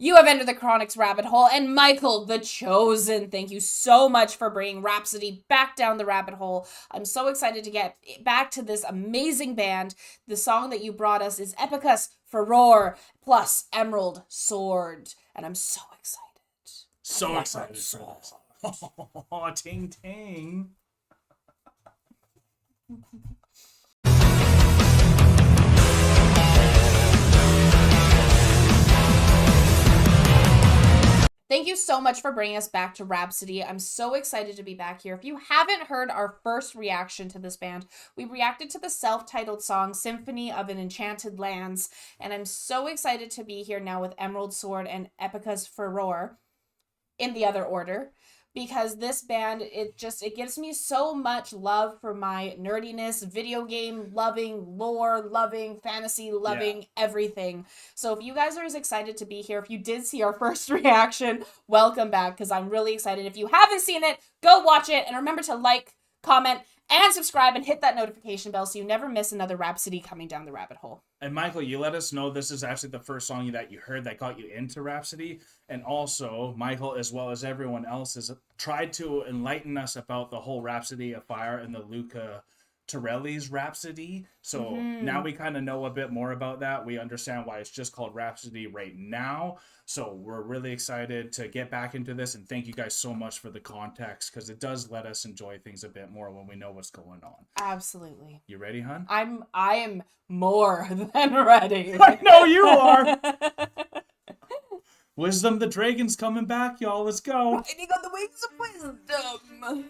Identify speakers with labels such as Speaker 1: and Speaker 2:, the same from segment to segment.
Speaker 1: You have entered the Chronic's rabbit hole, and Michael, the Chosen, thank you so much for bringing Rhapsody back down the rabbit hole. I'm so excited to get back to this amazing band. The song that you brought us is Epicus Furor plus Emerald Sword, and I'm so excited.
Speaker 2: So excited for this. Oh, ting ting.
Speaker 1: Thank you so much for bringing us back to Rhapsody. I'm so excited to be back here. If you haven't heard our first reaction to this band, we reacted to the self-titled song Symphony of an Enchanted Lands, and I'm so excited to be here now with Emerald Sword and Epicus Furor in the other order, because this band, it gives me so much love for my nerdiness, video game loving, lore loving, fantasy loving, everything. So if you guys are as excited to be here, if you did see our first reaction, welcome back, because I'm really excited. If you haven't seen it, go watch it, and remember to like, comment, and subscribe, and hit that notification bell so you never miss another Rhapsody coming down the rabbit hole.
Speaker 2: And Michael, you let us know this is actually the first song that you heard that got you into Rhapsody. And also, Michael, as well as everyone else, has tried to enlighten us about the whole Rhapsody of Fire and the Luca Torelli's Rhapsody. So now we kind of know a bit more about that. We understand why it's just called Rhapsody right now. So we're really excited to get back into this. And thank you guys so much for the context, because it does let us enjoy things a bit more when we know what's going on.
Speaker 1: Absolutely.
Speaker 2: You ready, hon?
Speaker 1: I am more than ready.
Speaker 2: I know you are. Wisdom the Dragon's coming back, y'all. Let's go.
Speaker 1: Riding on the wings of wisdom.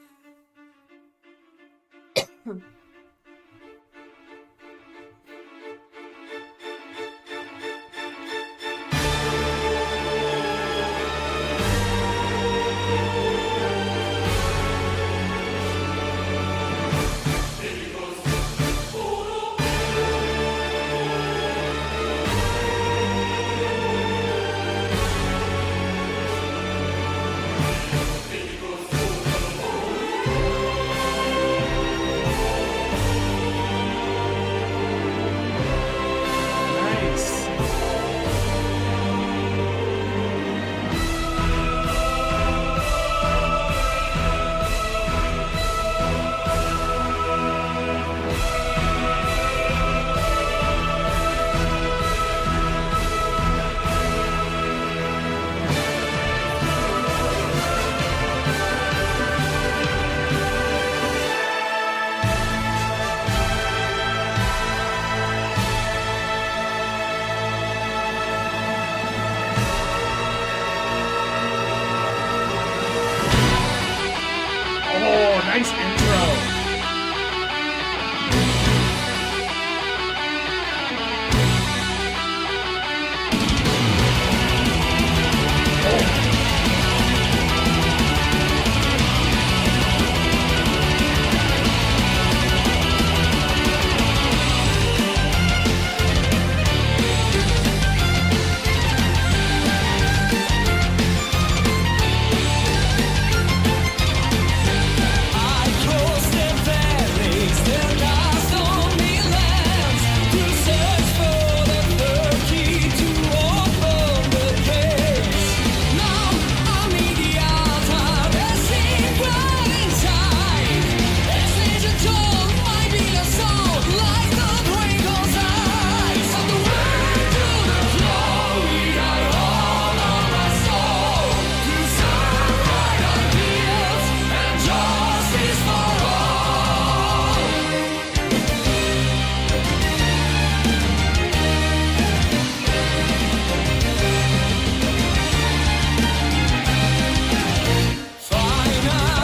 Speaker 2: Nice intro.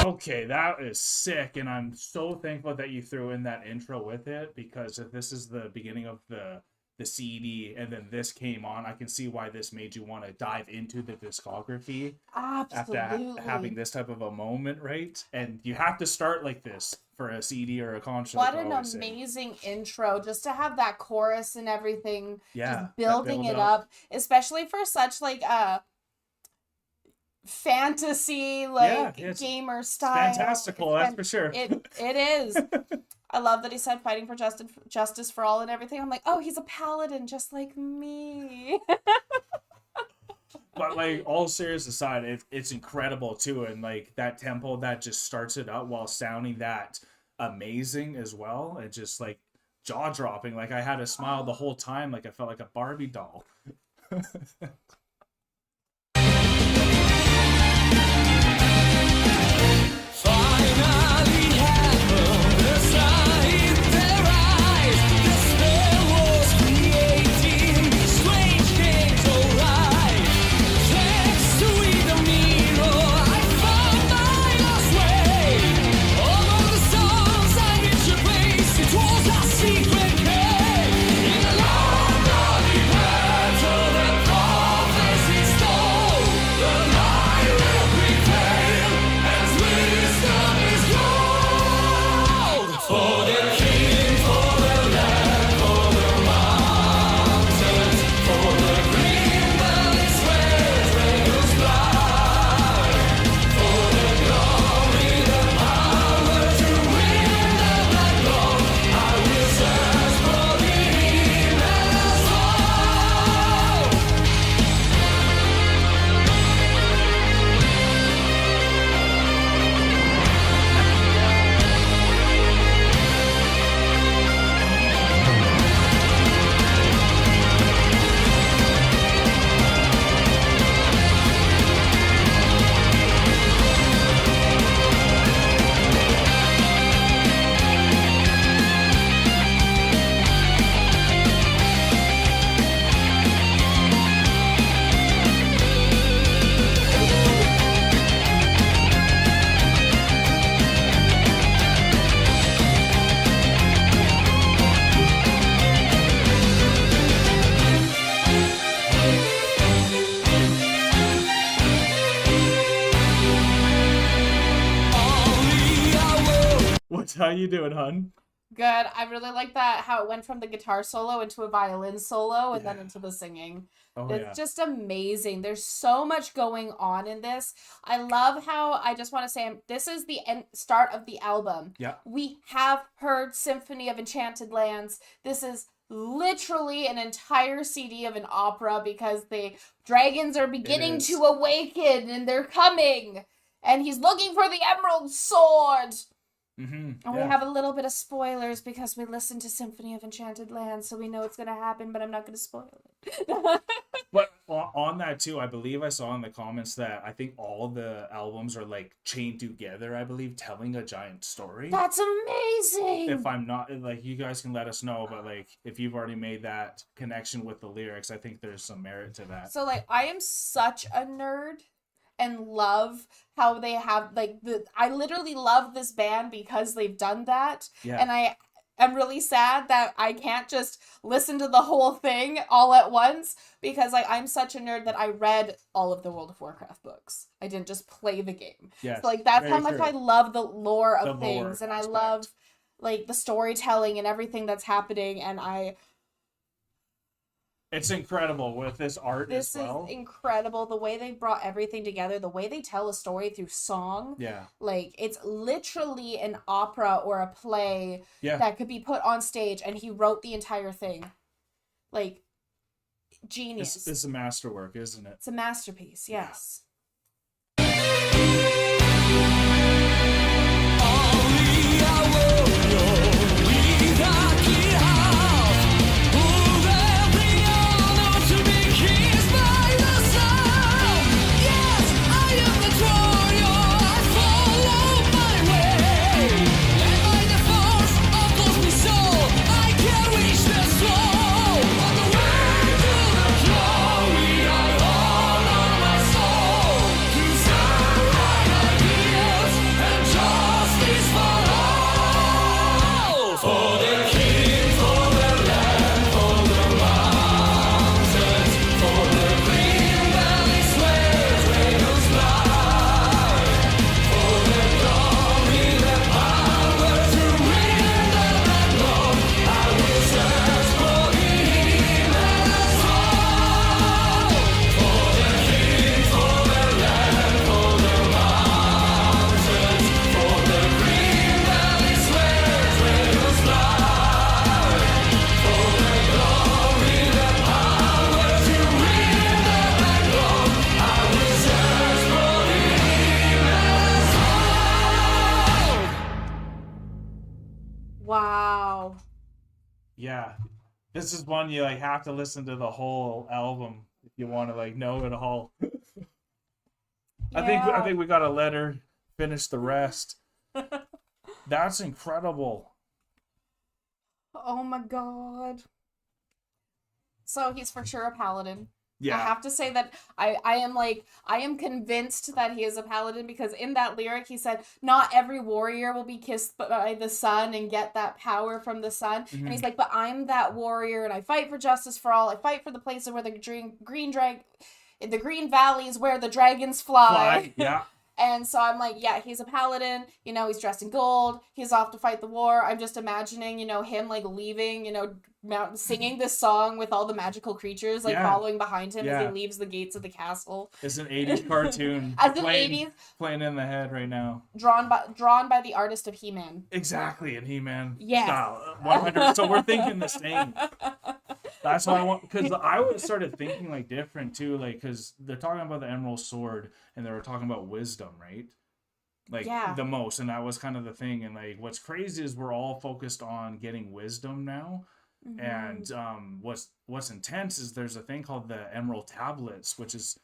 Speaker 2: Okay, that is sick, and I'm so thankful that you threw in that intro with it, because if this is the beginning of the CD and then this came on, I can see why this made you want to dive into the discography.
Speaker 1: Absolutely.
Speaker 2: After having this type of a moment, right? And you have to start like this for a CD or a concert.
Speaker 1: What an amazing intro, just to have that chorus and everything, just building it up, especially for such like fantasy gamer style.
Speaker 2: It's fantastical, that's for sure.
Speaker 1: It is. I love that he said fighting for justice for all and everything. I'm like, oh, he's a paladin just like me.
Speaker 2: But like all serious aside, it's incredible too, and like that tempo that just starts it up while sounding that amazing as well. It just like jaw dropping. Like I had a smile the whole time. Like I felt like a Barbie doll. How you doing, hun?
Speaker 1: Good. I really like that, how it went from the guitar solo into a violin solo and then into the singing. It's just amazing. There's so much going on in this. I love how, I just want to say, this is the start of the album.
Speaker 2: Yeah.
Speaker 1: We have heard Symphony of Enchanted Lands. This is literally an entire CD of an opera because the dragons are beginning to awaken and they're coming. And he's looking for the Emerald Sword. And we have a little bit of spoilers because we listened to Symphony of Enchanted Lands, so we know it's going to happen, but I'm not going to spoil it.
Speaker 2: But on that too, I believe I saw in the comments that I think all the albums are like chained together, I believe, telling a giant story.
Speaker 1: That's amazing!
Speaker 2: If I'm not, like, you guys can let us know, but like, if you've already made that connection with the lyrics, I think there's some merit to that.
Speaker 1: So like, I am such a nerd and love how they have like I literally love this band because they've done that.
Speaker 2: Yeah.
Speaker 1: And I am really sad that I can't just listen to the whole thing all at once because like I'm such a nerd that I read all of the World of Warcraft books. I didn't just play the game.
Speaker 2: Yes,
Speaker 1: so like that's how much
Speaker 2: true.
Speaker 1: I love the lore of
Speaker 2: The
Speaker 1: things
Speaker 2: lore
Speaker 1: and
Speaker 2: aspect.
Speaker 1: I love like the storytelling and everything that's happening and
Speaker 2: It's incredible with this art as well.
Speaker 1: This is incredible. The way they brought everything together, the way they tell a story through song.
Speaker 2: Yeah.
Speaker 1: Like, it's literally an opera or a play that could be put on stage, and he wrote the entire thing. Like, genius.
Speaker 2: It's a masterwork, isn't it?
Speaker 1: It's a masterpiece, yes.
Speaker 2: yeah. This is one you like have to listen to the whole album if you want to like know it all. I think we gotta let her finish the rest. That's incredible.
Speaker 1: Oh my god. So he's for sure a paladin.
Speaker 2: Yeah.
Speaker 1: I have to say that I am convinced that he is a paladin, because in that lyric he said not every warrior will be kissed by the sun and get that power from the sun.
Speaker 2: Mm-hmm.
Speaker 1: And he's like, but I'm that warrior and I fight for justice for all. I fight for the places where the the green valleys where the dragons fly.
Speaker 2: Yeah.
Speaker 1: And so I'm like, yeah, he's a paladin, he's dressed in gold, he's off to fight the war. I'm just imagining, him like leaving, singing this song with all the magical creatures like following behind him as he leaves the gates of the castle.
Speaker 2: It's an 80s cartoon. Playing in the head right now.
Speaker 1: Drawn by the artist of He-Man.
Speaker 2: Exactly, in He-Man
Speaker 1: style.
Speaker 2: 100. So we're thinking the same. That's what I want, because I started thinking like different too, like because they're talking about the Emerald Sword and they were talking about wisdom, right? Like the most, and that was kind of the thing. And like what's crazy is we're all focused on getting wisdom now. Mm-hmm. And what's intense is there's a thing called the Emerald Tablets, which is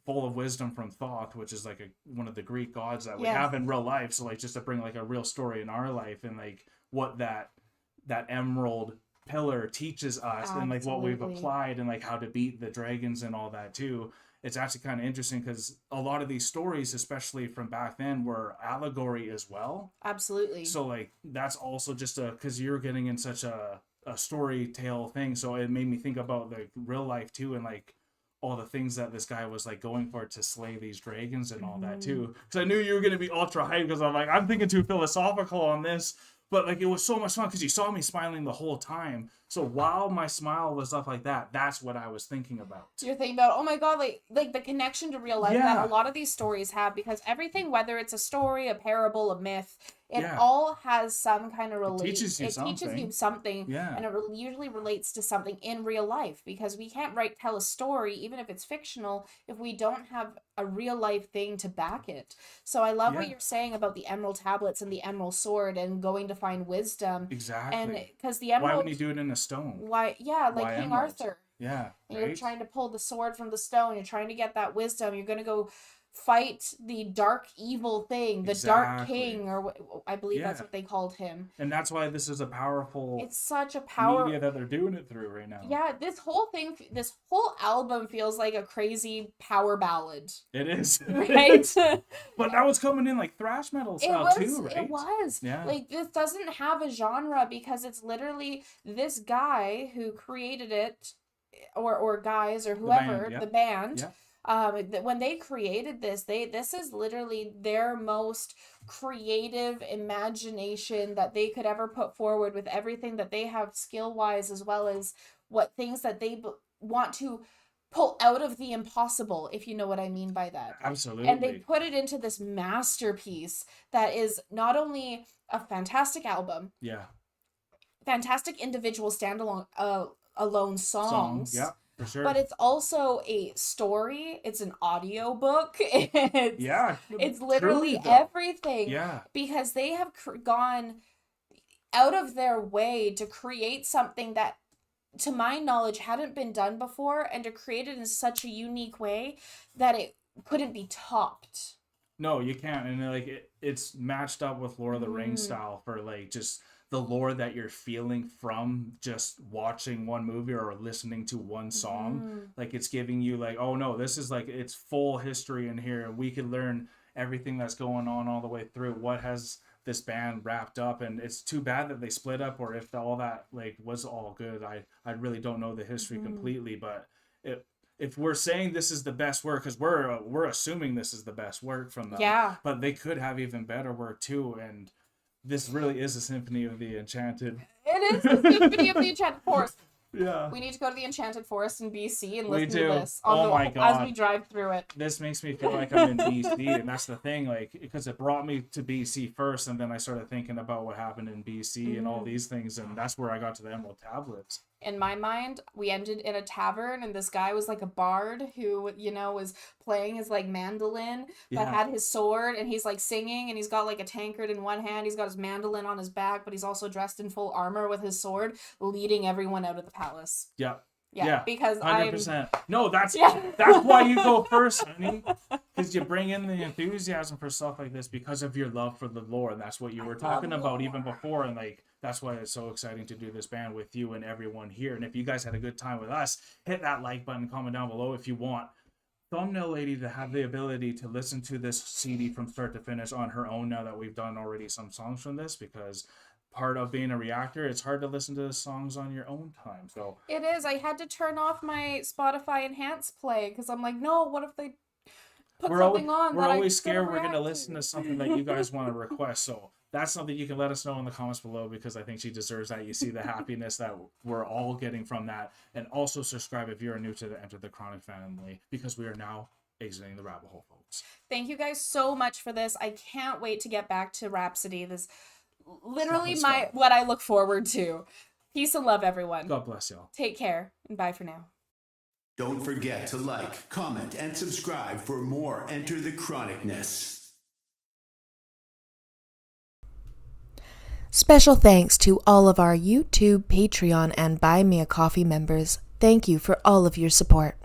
Speaker 2: full of wisdom from Thoth, which is like one of the Greek gods that we have in real life. So like just to bring like a real story in our life and like what that emerald pillar teaches us and like what we've applied and like how to beat the dragons and all that too. It's actually kind of interesting because a lot of these stories, especially from back then, were allegory as well.
Speaker 1: Absolutely.
Speaker 2: So like that's also just because you're getting in such a story tale thing, so it made me think about like real life too, and like all the things that this guy was like going for to slay these dragons and all that too. Because I knew you were going to be ultra hyped, because I'm thinking too philosophical on this. But like it was so much fun because you saw me smiling the whole time. So while my smile was up like that, that's what I was thinking about.
Speaker 1: You're thinking about, oh my god, like the connection to real life that a lot of these stories have, because everything, whether it's a story, a parable, a myth, it all has some kind of relation. It teaches you something, and it usually relates to something in real life, because we can't tell a story, even if it's fictional, if we don't have a real life thing to back it. So I love what you're saying about the Emerald Tablets and the Emerald Sword and going to find wisdom.
Speaker 2: Exactly.
Speaker 1: And because the Emerald...
Speaker 2: Why wouldn't you do it in a stone?
Speaker 1: Why King
Speaker 2: Emerald?
Speaker 1: Arthur.
Speaker 2: Yeah.
Speaker 1: And you're trying to pull the sword from the stone. You're trying to get that wisdom. You're going to go fight the dark evil thing, the Dark King, or I believe that's what they called him.
Speaker 2: And that's why this is a powerful...
Speaker 1: It's such a power...
Speaker 2: media that they're doing it through right now.
Speaker 1: Yeah, this whole album feels like a crazy power ballad.
Speaker 2: It is.
Speaker 1: Right?
Speaker 2: But that was coming in like thrash metal style too, right?
Speaker 1: It was.
Speaker 2: Yeah.
Speaker 1: Like, this doesn't have a genre, because it's literally this guy who created it, or guys, or whoever, the band. Yeah. When they created this, this is literally their most creative imagination that they could ever put forward, with everything that they have skill-wise, as well as what things that they want to pull out of the impossible, if you know what I mean by that.
Speaker 2: Absolutely.
Speaker 1: And they put it into this masterpiece that is not only a fantastic album, fantastic individual standalone alone songs.
Speaker 2: Yeah. For sure.
Speaker 1: But it's also a story. It's an audio book. It's literally everything.
Speaker 2: Yeah.
Speaker 1: Because they have gone out of their way to create something that, to my knowledge, hadn't been done before, and to create it in such a unique way that it couldn't be topped.
Speaker 2: No, you can't. And like it's matched up with Lord of the Rings style for like just the lore that you're feeling from just watching one movie or listening to one song. Like it's giving you like, oh no, this is like, it's full history in here. We could learn everything that's going on all the way through. What has this band wrapped up? And it's too bad that they split up, or if all that like was all good. I really don't know the history completely, but if we're saying this is the best work, because we're assuming this is the best work from them, but they could have even better work too. And this really is a symphony of the enchanted.
Speaker 1: It is a symphony of the enchanted forest.
Speaker 2: Yeah.
Speaker 1: We need to go to the enchanted forest in BC and listen to this
Speaker 2: my God.
Speaker 1: as we drive through it.
Speaker 2: This makes me feel like I'm in BC, and that's the thing, like, because it brought me to BC first, and then I started thinking about what happened in BC and all these things, and that's where I got to the Emerald Tablets.
Speaker 1: in my mind, we ended in a tavern, and this guy was like a bard who, was playing his like mandolin, but had his sword, and he's like singing, and he's got like a tankard in one hand, he's got his mandolin on his back, but he's also dressed in full armor with his sword, leading everyone out of the palace.
Speaker 2: Yeah,
Speaker 1: because
Speaker 2: 100%. No, that's why you go first, honey. Because you bring in the enthusiasm for stuff like this because of your love for the lore, and that's what you were talking about even before. And like that's why it's so exciting to do this band with you and everyone here. And if you guys had a good time with us, hit that like button, comment down below if you want Thumbnail Lady to have the ability to listen to this CD from start to finish on her own. Now that we've done already some songs from this, because part of being a reactor, it's hard to listen to the songs on your own time. So
Speaker 1: it is. I had to turn off my Spotify enhanced play because I'm like, no, what if they put something on?
Speaker 2: We're always scared we're going to listen to something that you guys want to request. So that's something you can let us know in the comments below, because I think she deserves that. You see the happiness that we're all getting from that. And also subscribe if you're new to the Enter the Chronic family, because we are now exiting the rabbit hole, folks.
Speaker 1: Thank you guys so much for this. I can't wait to get back to Rhapsody. This literally what I look forward to. Peace and love, everyone.
Speaker 2: God bless y'all.
Speaker 1: Take care, and bye for now.
Speaker 3: Don't forget to like, comment, and subscribe for more Enter the Chronicness.
Speaker 4: Special thanks to all of our YouTube, Patreon, and Buy Me a Coffee members. Thank you for all of your support.